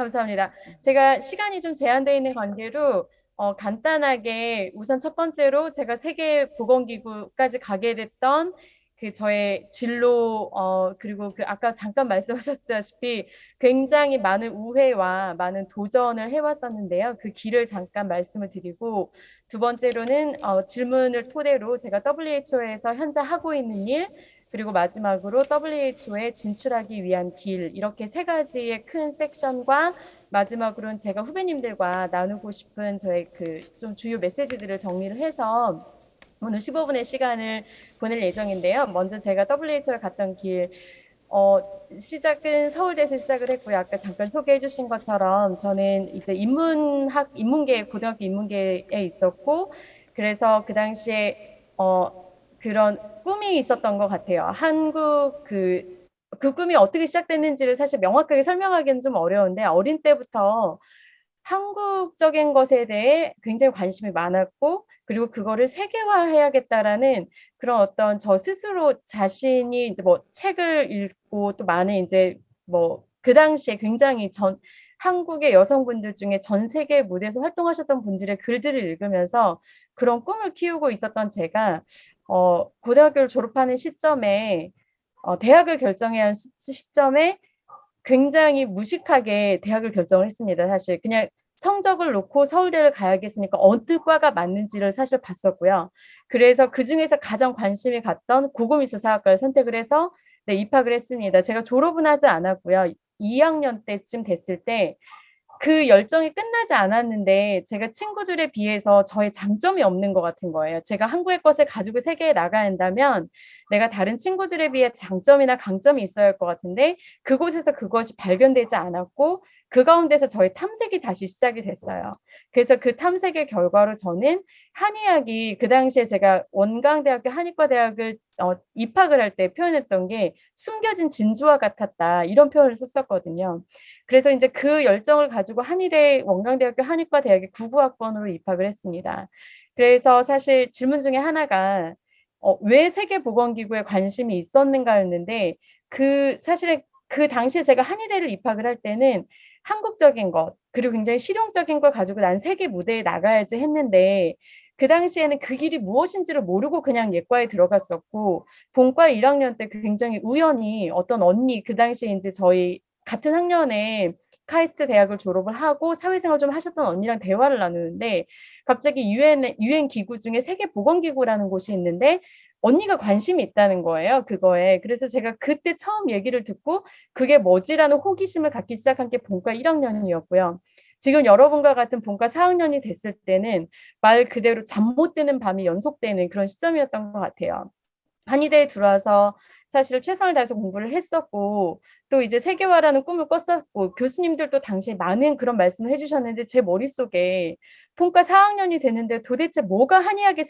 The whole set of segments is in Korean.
감사합니다. 제가 시간이 좀 제한되어 있는 관계로 간단하게 우선 첫 번째로 제가 세계보건기구까지 가게 됐던 그 저의 진로 그리고 그 아까 잠깐 말씀하셨다시피 굉장히 많은 우회와 많은 도전을 해왔었는데요. 그 길을 잠깐 말씀을 드리고 두 번째로는 질문을 토대로 제가 WHO에서 현재 하고 있는 일 그리고 마지막으로 WHO에 진출하기 위한 길 이렇게 세 가지의 큰 섹션과 마지막으로는 제가 후배님들과 나누고 싶은 저의 그 좀 주요 메시지들을 정리를 해서 오늘 15분의 시간을 보낼 예정인데요. 먼저 제가 WHO에 갔던 길 시작은 서울대에서 시작을 했고요. 아까 잠깐 소개해 주신 것처럼 저는 이제 인문계, 고등학교 인문계에 있었고, 그래서 그 당시에, 그런 꿈이 있었던 것 같아요. 그 꿈이 어떻게 시작됐는지를 사실 명확하게 설명하기는 좀 어려운데, 어린 때부터 한국적인 것에 대해 굉장히 관심이 많았고, 그리고 그거를 세계화해야겠다라는 그런 어떤 저 스스로 자신이 이제 뭐 책을 읽고 또 많은 이제 뭐 그 당시에 굉장히 한국의 여성분들 중에 전 세계 무대에서 활동하셨던 분들의 글들을 읽으면서 그런 꿈을 키우고 있었던 제가 고등학교를 졸업하는 시점에 대학을 결정해야 하는 시점에 굉장히 무식하게 대학을 결정을 했습니다. 사실 그냥 성적을 놓고 서울대를 가야겠으니까 어느 과가 맞는지를 사실 봤었고요. 그래서 그중에서 가장 관심이 갔던 고고미술사학과를 선택을 해서 네, 입학을 했습니다. 제가 졸업은 하지 않았고요. 2학년 때쯤 됐을 때 그 열정이 끝나지 않았는데 제가 친구들에 비해서 저의 장점이 없는 것 같은 거예요. 제가 한국의 것을 가지고 세계에 나가야 한다면 내가 다른 친구들에 비해 장점이나 강점이 있어야 할 것 같은데 그곳에서 그것이 발견되지 않았고 그 가운데서 저의 탐색이 다시 시작이 됐어요. 그래서 그 탐색의 결과로 저는 한의학이 그 당시에 제가 원광대학교 한의과대학을 입학을 할 때 표현했던 게 숨겨진 진주와 같았다 이런 표현을 썼었거든요. 그래서 이제 그 열정을 가지고 한의대 원광대학교 한의과대학에 99학번으로 입학을 했습니다. 그래서 사실 질문 중에 하나가 왜 세계보건기구에 관심이 있었는가였는데 사실은 그 당시에 제가 한의대를 입학을 할 때는 한국적인 것 그리고 굉장히 실용적인 걸 가지고 난 세계 무대에 나가야지 했는데 그 당시에는 그 길이 무엇인지를 모르고 그냥 예과에 들어갔었고 본과 1학년 때 굉장히 우연히 어떤 언니 그 당시에 이제 저희 같은 학년에 카이스트 대학을 졸업을 하고 사회생활 좀 하셨던 언니랑 대화를 나누는데 갑자기 유엔 기구 중에 세계보건기구라는 곳이 있는데 언니가 관심이 있다는 거예요, 그거에. 그래서 제가 그때 처음 얘기를 듣고 그게 뭐지라는 호기심을 갖기 시작한 게 본과 1학년이었고요. 지금 여러분과 같은 본과 4학년이 됐을 때는 말 그대로 잠 못 드는 밤이 연속되는 그런 시점이었던 것 같아요. 한의대에 들어와서 사실 최선을 다해서 공부를 했었고 또 이제 세계화라는 꿈을 꿨었고 교수님들도 당시에 많은 그런 말씀을 해주셨는데 제 머릿속에 본과 4학년이 됐는데 도대체 뭐가 한의학의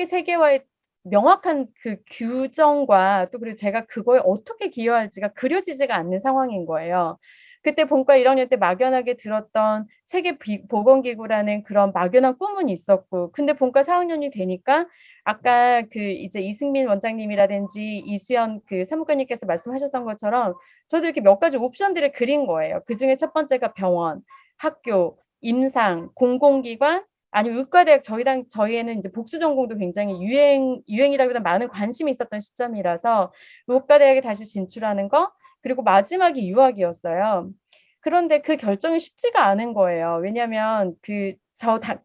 세계화의 명확한 그 규정과 또 그리고 제가 그거에 어떻게 기여할지가 그려지지가 않는 상황인 거예요. 그때 본과 1학년 때 막연하게 들었던 세계보건기구라는 그런 막연한 꿈은 있었고 근데 본과 4학년이 되니까 아까 그 이제 이승민 원장님이라든지 이수연 그 사무관님께서 말씀하셨던 것처럼 저도 이렇게 몇 가지 옵션들을 그린 거예요. 그중에 첫 번째가 병원, 학교, 임상, 공공기관 아니면 의과대학 저희에는 이제 복수 전공도 굉장히 유행이라기보다 많은 관심이 있었던 시점이라서 의과대학에 다시 진출하는 거 그리고 마지막이 유학이었어요. 그런데 그 결정이 쉽지가 않은 거예요. 왜냐하면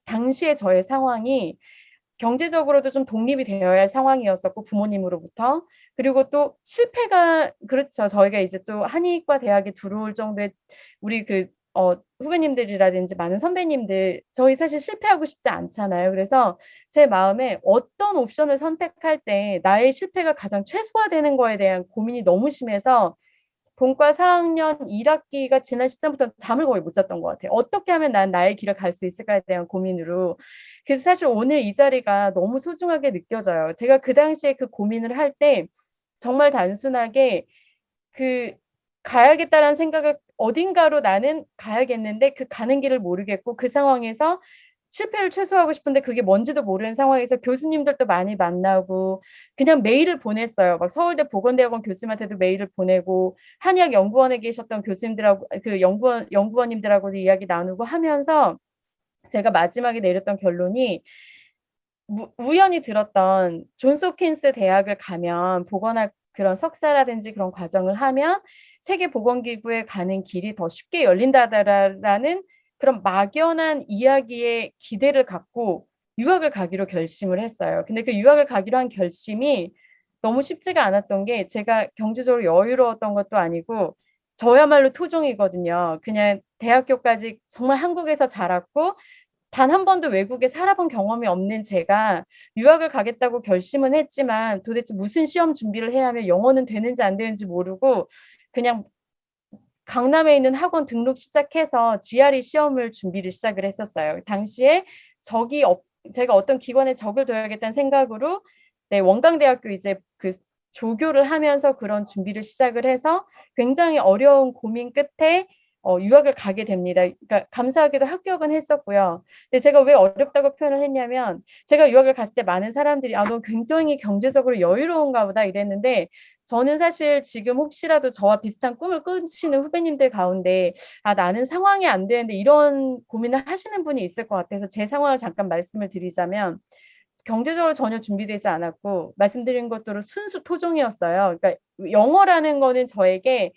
당시에 저의 상황이 경제적으로도 좀 독립이 되어야 할 상황이었었고 부모님으로부터 그리고 또 실패가 그렇죠. 저희가 이제 또 한의과 대학에 들어올 정도의 우리 후배님들이라든지 많은 선배님들 저희 사실 실패하고 싶지 않잖아요. 그래서 제 마음에 어떤 옵션을 선택할 때 나의 실패가 가장 최소화되는 거에 대한 고민이 너무 심해서 본과 4학년 1학기가 지난 시점부터 잠을 거의 못 잤던 것 같아요. 어떻게 하면 난 나의 길을 갈 수 있을까에 대한 고민으로. 그래서 사실 오늘 이 자리가 너무 소중하게 느껴져요. 제가 그 당시에 그 고민을 할 때 정말 단순하게 그 가야겠다라는 생각을 어딘가로 나는 가야겠는데 그 가는 길을 모르겠고 그 상황에서 실패를 최소화하고 싶은데 그게 뭔지도 모르는 상황에서 교수님들도 많이 만나고 그냥 메일을 보냈어요. 막 서울대 보건대학원 교수님한테도 메일을 보내고 한의학연구원에 계셨던 교수님들하고 그 연구원님들하고도 이야기 나누고 하면서 제가 마지막에 내렸던 결론이 우연히 들었던 존스 홉킨스 대학을 가면 보건학 그런 석사라든지 그런 과정을 하면 세계보건기구에 가는 길이 더 쉽게 열린다라는 그런 막연한 이야기에 기대를 갖고 유학을 가기로 결심을 했어요. 근데 그 유학을 가기로 한 결심이 너무 쉽지가 않았던 게 제가 경제적으로 여유로웠던 것도 아니고 저야말로 토종이거든요. 그냥 대학교까지 정말 한국에서 자랐고 단 한 번도 외국에 살아본 경험이 없는 제가 유학을 가겠다고 결심은 했지만 도대체 무슨 시험 준비를 해야 하면 영어는 되는지 안 되는지 모르고 그냥 강남에 있는 학원 등록 시작해서 GRE 시험을 준비를 시작을 했었어요. 당시에 제가 어떤 기관에 적을 둬야겠다는 생각으로 네, 원광대학교 이제 그 조교를 하면서 그런 준비를 시작을 해서 굉장히 어려운 고민 끝에 유학을 가게 됩니다. 그러니까 감사하게도 합격은 했었고요. 근데 제가 왜 어렵다고 표현을 했냐면 제가 유학을 갔을 때 많은 사람들이 너 굉장히 경제적으로 여유로운가 보다 이랬는데 저는 사실 지금 혹시라도 저와 비슷한 꿈을 꾸시는 후배님들 가운데 나는 상황이 안 되는데 이런 고민을 하시는 분이 있을 것 같아서 제 상황을 잠깐 말씀을 드리자면 경제적으로 전혀 준비되지 않았고 말씀드린 것대로 순수 토종이었어요. 그러니까 영어라는 거는 저에게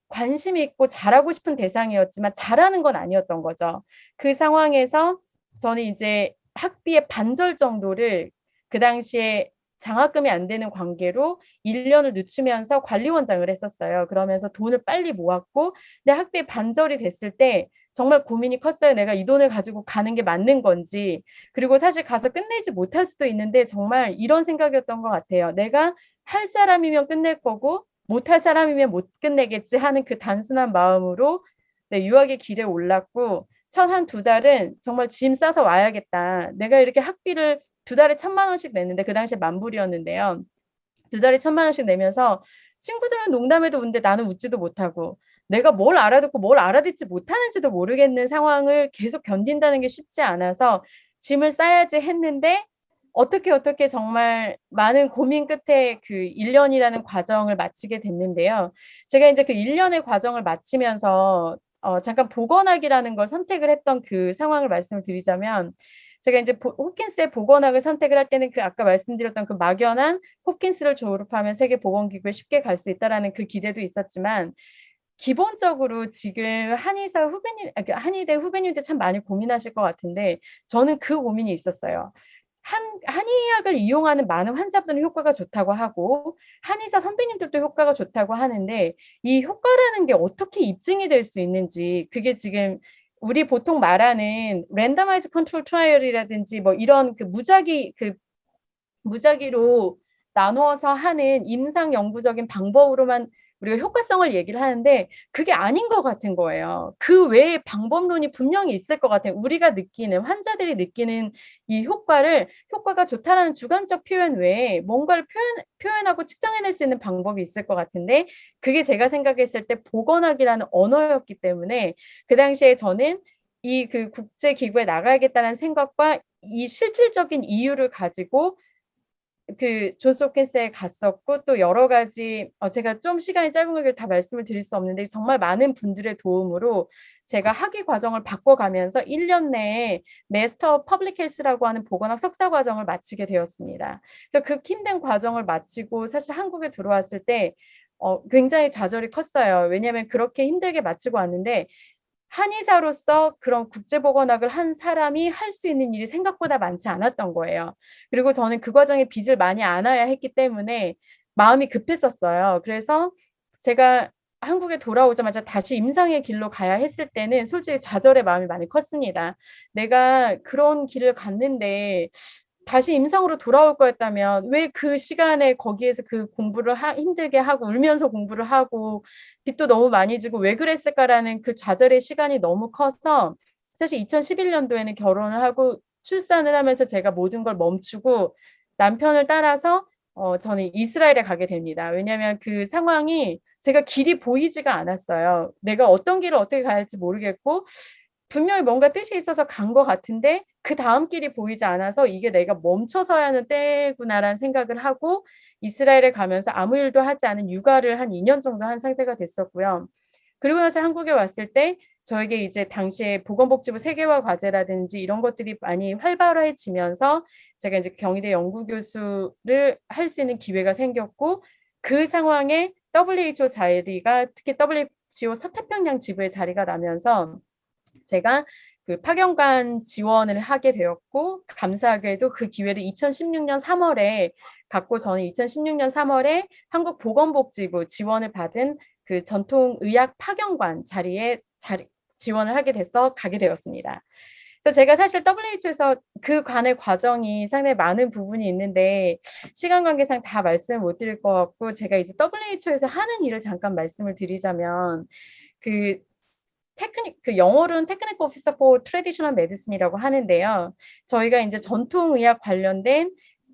관심이 있고 잘하고 싶은 대상이었지만 잘하는 건 아니었던 거죠. 그 상황에서 저는 이제 학비의 반절 정도를 그 당시에 장학금이 안 되는 관계로 1년을 늦추면서 관리원장을 했었어요. 그러면서 돈을 빨리 모았고 내 학비의 반절이 됐을 때 정말 고민이 컸어요. 내가 이 돈을 가지고 가는 게 맞는 건지. 그리고 사실 가서 끝내지 못할 수도 있는데 정말 이런 생각이었던 것 같아요. 내가 할 사람이면 끝낼 거고 못할 사람이면 못 끝내겠지 하는 그 단순한 마음으로 네, 유학의 길에 올랐고 첫 한 두 달은 정말 짐 싸서 와야겠다. 내가 이렇게 학비를 두 달에 1,000만 원씩 냈는데 그 당시에 만불이었는데요. 두 달에 1,000만 원씩 내면서 친구들은 농담해도 웃는데 나는 웃지도 못하고 내가 뭘 알아듣고 뭘 알아듣지 못하는지도 모르겠는 상황을 계속 견딘다는 게 쉽지 않아서 짐을 싸야지 했는데 어떻게 정말 많은 고민 끝에 그 1년이라는 과정을 마치게 됐는데요. 제가 이제 그 1년의 과정을 마치면서 잠깐 보건학이라는 걸 선택을 했던 그 상황을 말씀을 드리자면 제가 이제 홉킨스의 보건학을 선택을 할 때는 그 아까 말씀드렸던 그 막연한 홉킨스를 졸업하면 세계보건기구에 쉽게 갈 수 있다라는 그 기대도 있었지만 기본적으로 지금 한의대 후배님들 참 많이 고민하실 것 같은데 저는 그 고민이 있었어요. 한의학을 이용하는 많은 환자분들은 효과가 좋다고 하고 한의사 선배님들도 효과가 좋다고 하는데 이 효과라는 게 어떻게 입증이 될 수 있는지 그게 지금 우리 보통 말하는 랜더마이즈 컨트롤 트라이얼이라든지 뭐 이런 무작위로 나누어서 하는 임상 연구적인 방법으로만 우리가 효과성을 얘기를 하는데 그게 아닌 것 같은 거예요. 그 외에 방법론이 분명히 있을 것 같아요. 우리가 느끼는 환자들이 느끼는 이 효과가 좋다라는 주관적 표현 외에 뭔가를 표현하고 측정해낼 수 있는 방법이 있을 것 같은데 그게 제가 생각했을 때 보건학이라는 언어였기 때문에 그 당시에 저는 이 그 국제기구에 나가야겠다는 생각과 이 실질적인 이유를 가지고 그 존스 홉킨스에 갔었고 또 여러 가지 제가 좀 시간이 짧은 걸 다 말씀을 드릴 수 없는데 정말 많은 분들의 도움으로 제가 학위 과정을 바꿔가면서 1년 내에 메스터 퍼블릭 헬스라고 하는 보건학 석사 과정을 마치게 되었습니다. 그래서 그 힘든 과정을 마치고 사실 한국에 들어왔을 때 굉장히 좌절이 컸어요. 왜냐하면 그렇게 힘들게 마치고 왔는데 한의사로서 그런 국제보건학을 한 사람이 할 수 있는 일이 생각보다 많지 않았던 거예요. 그리고 저는 그 과정에 빚을 많이 안아야 했기 때문에 마음이 급했었어요. 그래서 제가 한국에 돌아오자마자 다시 임상의 길로 가야 했을 때는 솔직히 좌절의 마음이 많이 컸습니다. 내가 그런 길을 갔는데 다시 임상으로 돌아올 거였다면 왜 그 시간에 거기에서 그 공부를 힘들게 하고 울면서 공부를 하고 빚도 너무 많이 지고 왜 그랬을까라는 그 좌절의 시간이 너무 커서 사실 2011년도에는 결혼을 하고 출산을 하면서 제가 모든 걸 멈추고 남편을 따라서 저는 이스라엘에 가게 됩니다. 왜냐하면 그 상황이 제가 길이 보이지가 않았어요. 내가 어떤 길을 어떻게 가야 할지 모르겠고 분명히 뭔가 뜻이 있어서 간 것 같은데 그 다음 길이 보이지 않아서 이게 내가 멈춰서야 하는 때구나라는 생각을 하고 이스라엘에 가면서 아무 일도 하지 않은 육아를 한 2년 정도 한 상태가 됐었고요. 그리고 나서 한국에 왔을 때 저에게 이제 당시에 보건복지부 세계화 과제라든지 이런 것들이 많이 활발해지면서 제가 이제 경희대 연구교수를 할 수 있는 기회가 생겼고 그 상황에 WHO 자리가 특히 WHO 서태평양 지부의 자리가 나면서 제가 그 파견관 지원을 하게 되었고 감사하게도 그 기회를 2016년 3월에 갖고 저는 2016년 3월에 한국보건복지부 지원을 받은 그 전통의학 파견관 지원을 하게 돼서 가게 되었습니다. 그래서 제가 사실 WHO에서 그 관의 과정이 상당히 많은 부분이 있는데 시간 관계상 다 말씀 못 드릴 것 같고 제가 이제 WHO에서 하는 일을 잠깐 말씀을 드리자면 그 영어로는 테크니컬 오피서 포 트래디셔널 메디슨이라고 하는데요. 저희가 이제 전통의학 관련된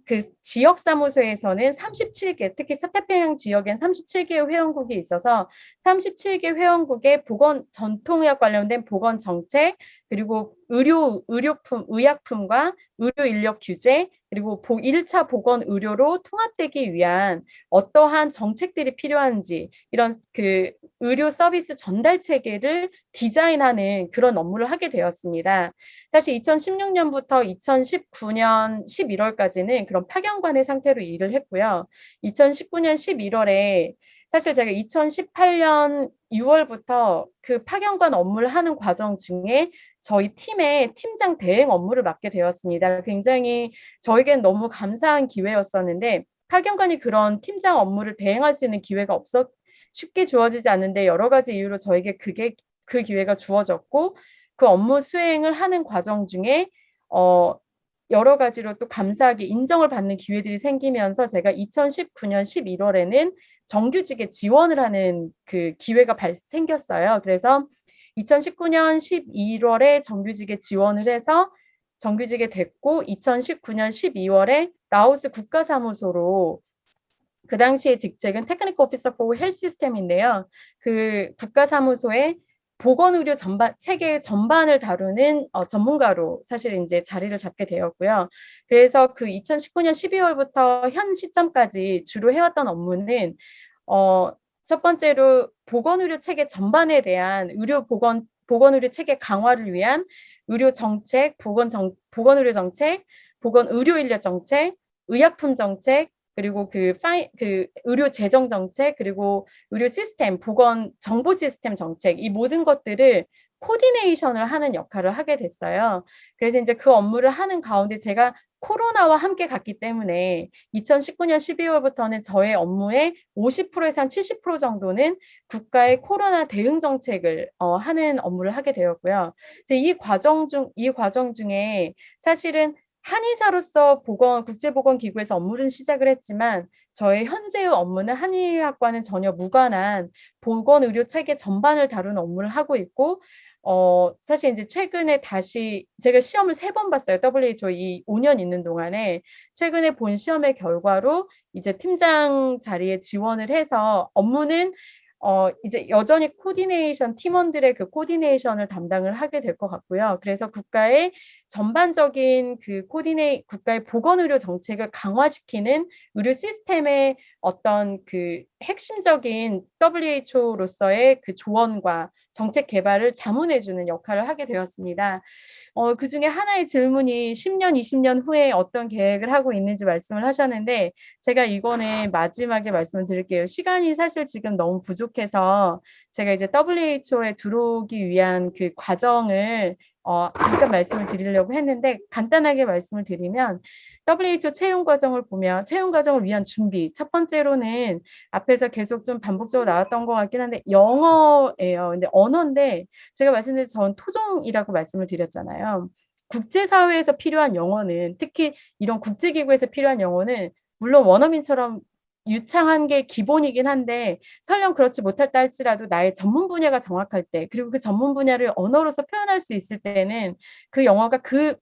그 지역 사무소에서는 37개, 특히 서태평양 지역엔 37개의 회원국이 있어서 37개 회원국의 전통의학 관련된 보건 정책, 그리고 의약품과 의료 인력 규제, 그리고 1차 보건 의료로 통합되기 위한 어떠한 정책들이 필요한지 이런 그 의료 서비스 전달 체계를 디자인하는 그런 업무를 하게 되었습니다. 사실 2016년부터 2019년 11월까지는 그런 파견관의 상태로 일을 했고요. 2019년 11월에 사실 제가 2018년 6월부터 그 파견관 업무를 하는 과정 중에 저희 팀의 팀장 대행 업무를 맡게 되었습니다. 굉장히 저에겐 너무 감사한 기회였었는데 파견관이 그런 팀장 업무를 대행할 수 있는 기회가 쉽게 주어지지 않는데 여러 가지 이유로 저에게 그 기회가 주어졌고 그 업무 수행을 하는 과정 중에 여러 가지로 또 감사하게 인정을 받는 기회들이 생기면서 제가 2019년 11월에는 정규직에 지원을 하는 그 기회가 생겼어요. 그래서 2019년 11월에 정규직에 지원을 해서 정규직에 됐고 2019년 12월에 라오스 국가사무소로 그 당시에 직책은 테크니컬 오피서 포 헬스 시스템인데요. 그 국가사무소에 보건의료 체계 전반을 다루는 전문가로 사실 이제 자리를 잡게 되었고요. 그래서 그 2019년 12월부터 현 시점까지 주로 해왔던 업무는 첫 번째로 보건의료 체계 전반에 대한 보건의료 체계 강화를 위한 의료 정책, 보건의료 정책, 보건의료 인력 정책, 의약품 정책, 그리고 그 의료 재정 정책, 그리고 의료 시스템, 보건 정보 시스템 정책, 이 모든 것들을 코디네이션을 하는 역할을 하게 됐어요. 그래서 이제 그 업무를 하는 가운데 제가 코로나와 함께 갔기 때문에 2019년 12월부터는 저의 업무의 50%에서 한 70% 정도는 국가의 코로나 대응 정책을 하는 업무를 하게 되었고요. 그래서 이 과정 중에 사실은 한의사로서 국제보건기구에서 업무를 시작을 했지만 저의 현재의 업무는 한의학과는 전혀 무관한 보건의료 체계 전반을 다루는 업무를 하고 있고 사실 이제 최근에 다시 제가 시험을 3번 봤어요. WHO 이 5년 있는 동안에 최근에 본 시험의 결과로 이제 팀장 자리에 지원을 해서 업무는 이제 여전히 팀원들의 그 코디네이션을 담당을 하게 될 것 같고요. 그래서 국가의 전반적인 국가의 보건의료 정책을 강화시키는 의료 시스템의 어떤 그 핵심적인 WHO로서의 그 조언과 정책 개발을 자문해주는 역할을 하게 되었습니다. 그 중에 하나의 질문이 10년, 20년 후에 어떤 계획을 하고 있는지 말씀을 하셨는데 제가 이거는 마지막에 말씀을 드릴게요. 시간이 사실 지금 너무 부족해서 제가 이제 WHO에 들어오기 위한 그 과정을 잠깐 말씀을 드리려고 했는데 간단하게 말씀을 드리면 WHO 채용 과정을 보면 채용 과정을 위한 준비 첫 번째로는 앞에서 계속 좀 반복적으로 나왔던 것 같긴 한데 영어예요. 근데 언어인데 제가 말씀드린 전 토종이라고 말씀을 드렸잖아요. 국제사회에서 필요한 영어는 특히 이런 국제기구에서 필요한 영어는 물론 원어민처럼 유창한 게 기본이긴 한데 설령 그렇지 못했다 할지라도 나의 전문 분야가 정확할 때 그리고 그 전문 분야를 언어로서 표현할 수 있을 때는 그 영어가 그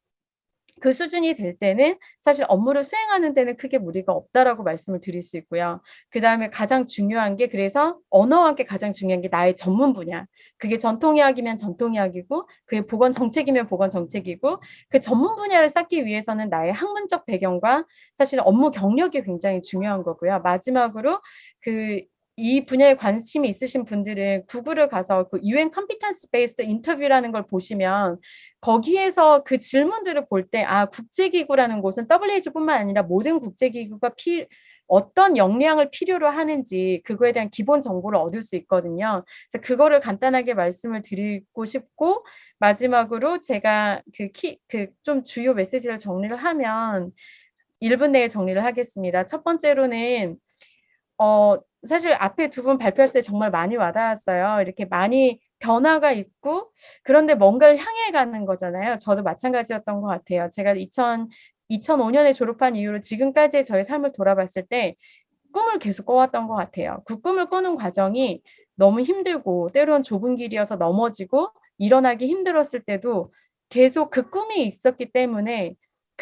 그 수준이 될 때는 사실 업무를 수행하는 데는 크게 무리가 없다라고 말씀을 드릴 수 있고요. 그다음에 가장 중요한 게 그래서 언어와 함께 가장 중요한 게 나의 전문 분야. 그게 전통의학이면 전통의학이고 그게 보건 정책이면 보건 정책이고 그 전문 분야를 쌓기 위해서는 나의 학문적 배경과 사실 업무 경력이 굉장히 중요한 거고요. 마지막으로 이 분야에 관심이 있으신 분들은 구글을 가서 그 UN Competence Based Interview라는 걸 보시면 거기에서 그 질문들을 볼 때 국제기구라는 곳은 WHO뿐만 아니라 모든 국제기구가 어떤 역량을 필요로 하는지 그거에 대한 기본 정보를 얻을 수 있거든요. 그래서 그거를 간단하게 말씀을 드리고 싶고 마지막으로 제가 좀 주요 메시지를 정리를 하면 1분 내에 정리를 하겠습니다. 첫 번째로는 사실 앞에 두 분 발표했을 때 정말 많이 와닿았어요. 이렇게 많이 변화가 있고 그런데 뭔가를 향해 가는 거잖아요. 저도 마찬가지였던 것 같아요. 제가 2005년에 졸업한 이후로 지금까지의 저의 삶을 돌아봤을 때 꿈을 계속 꿔왔던 것 같아요. 그 꿈을 꾸는 과정이 너무 힘들고 때로는 좁은 길이어서 넘어지고 일어나기 힘들었을 때도 계속 그 꿈이 있었기 때문에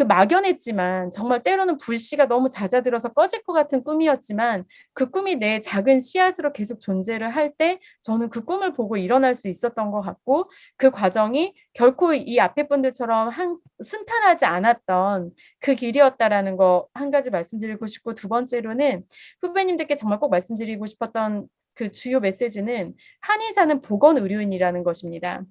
막연했지만 정말 때로는 불씨가 너무 잦아들어서 꺼질 것 같은 꿈이었지만 그 꿈이 내 작은 씨앗으로 계속 존재를 할 때 저는 그 꿈을 보고 일어날 수 있었던 것 같고 그 과정이 결코 이 앞에 분들처럼 순탄하지 않았던 그 길이었다라는 거 한 가지 말씀드리고 싶고 두 번째로는 후배님들께 정말 꼭 말씀드리고 싶었던 그 주요 메시지는 한의사는 보건의료인이라는 것입니다.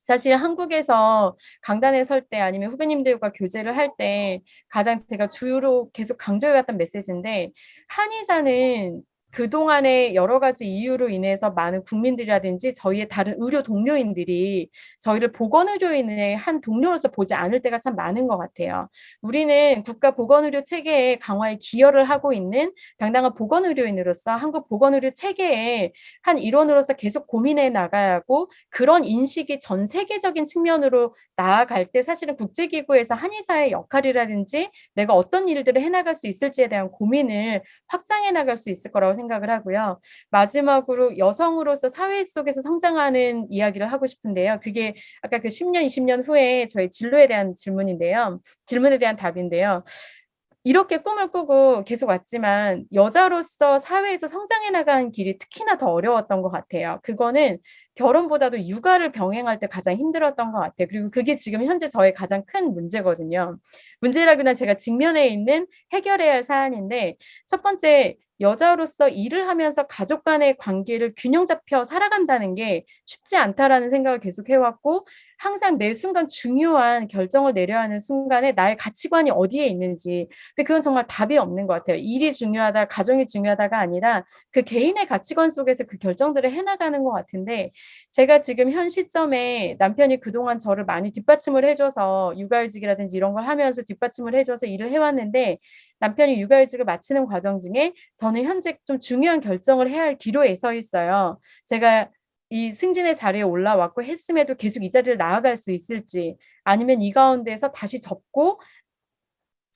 사실 한국에서 강단에 설 때 아니면 후배님들과 교제를 할 때 가장 제가 주로 계속 강조해왔던 메시지인데 한의사는 그동안의 여러 가지 이유로 인해서 많은 국민들이라든지 저희의 다른 의료 동료인들이 저희를 보건의료인의 한 동료로서 보지 않을 때가 참 많은 것 같아요. 우리는 국가 보건의료 체계의 강화에 기여를 하고 있는 당당한 보건의료인으로서 한국 보건의료 체계의 한 일원으로서 계속 고민해 나가야 하고 그런 인식이 전 세계적인 측면으로 나아갈 때 사실은 국제기구에서 한의사의 역할이라든지 내가 어떤 일들을 해나갈 수 있을지에 대한 고민을 확장해 나갈 수 있을 거라고 생각을 하고요. 마지막으로 여성으로서 사회 속에서 성장하는 이야기를 하고 싶은데요. 그게 아까 그 10년, 20년 후에 저희 진로에 대한 질문에 대한 답인데요. 이렇게 꿈을 꾸고 계속 왔지만 여자로서 사회에서 성장해 나가는 길이 특히나 더 어려웠던 것 같아요. 그거는 결혼보다도 육아를 병행할 때 가장 힘들었던 것 같아요. 그리고 그게 지금 현재 저의 가장 큰 문제거든요. 문제라기보다 제가 직면해 있는 해결해야 할 사안인데 첫 번째 여자로서 일을 하면서 가족 간의 관계를 균형 잡혀 살아간다는 게 쉽지 않다라는 생각을 계속 해왔고 항상 매 순간 중요한 결정을 내려야 하는 순간에 나의 가치관이 어디에 있는지 근데 그건 정말 답이 없는 것 같아요. 일이 중요하다, 가정이 중요하다가 아니라 그 개인의 가치관 속에서 그 결정들을 해나가는 것 같은데 제가 지금 현 시점에 남편이 그동안 저를 많이 뒷받침을 해줘서 육아휴직이라든지 이런 걸 하면서 뒷받침을 해줘서 일을 해왔는데 남편이 육아휴직을 마치는 과정 중에 저는 현재 좀 중요한 결정을 해야 할 기로에 서 있어요. 제가 이 승진의 자리에 올라왔고 했음에도 계속 이 자리를 나아갈 수 있을지 아니면 이 가운데서 다시 접고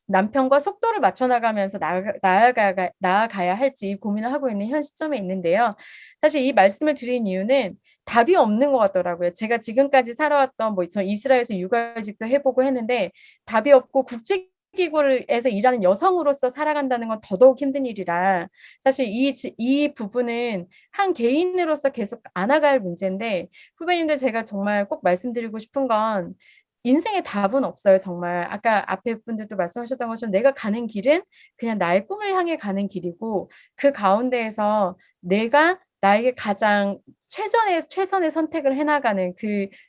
남편과 속도를 맞춰 나가면서 나아가야 할지 고민을 하고 있는 현 시점에 있는데요. 사실 이 말씀을 드린 이유는 답이 없는 것 같더라고요. 제가 지금까지 살아왔던 저 이스라엘에서 육아직도 해보고 했는데 답이 없고 국제기구에서 일하는 여성으로서 살아간다는 건 더더욱 힘든 일이라 사실 이 부분은 한 개인으로서 계속 안아갈 문제인데 후배님들 제가 정말 꼭 말씀드리고 싶은 건 인생에 답은 없어요, 정말. 아까 앞에 분들도 말씀하셨던 것처럼 내가 가는 길은 그냥 나의 꿈을 향해 가는 길이고 그 가운데에서 내가 나에게 가장 최선의 선택을 해나가는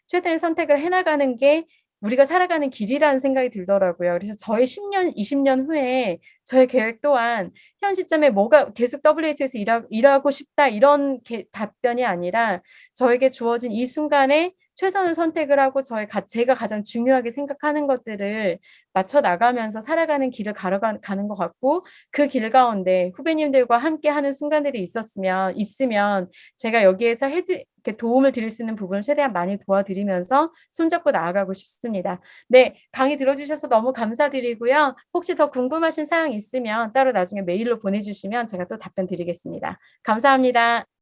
최선의 선택을 해나가는 게 우리가 살아가는 길이라는 생각이 들더라고요. 그래서 저의 10년, 20년 후에 저의 계획 또한 현 시점에 뭐가 계속 WH에서 일하고 싶다 이런 답변이 아니라 저에게 주어진 이 순간에 최선의 선택을 하고 제가 가장 중요하게 생각하는 것들을 맞춰 나가면서 살아가는 길을 가는 것 같고 그 길 가운데 후배님들과 함께 하는 순간들이 있으면 제가 여기에서 이렇게 도움을 드릴 수 있는 부분을 최대한 많이 도와드리면서 손잡고 나아가고 싶습니다. 네, 강의 들어주셔서 너무 감사드리고요. 혹시 더 궁금하신 사항 있으면 따로 나중에 메일로 보내주시면 제가 또 답변 드리겠습니다. 감사합니다.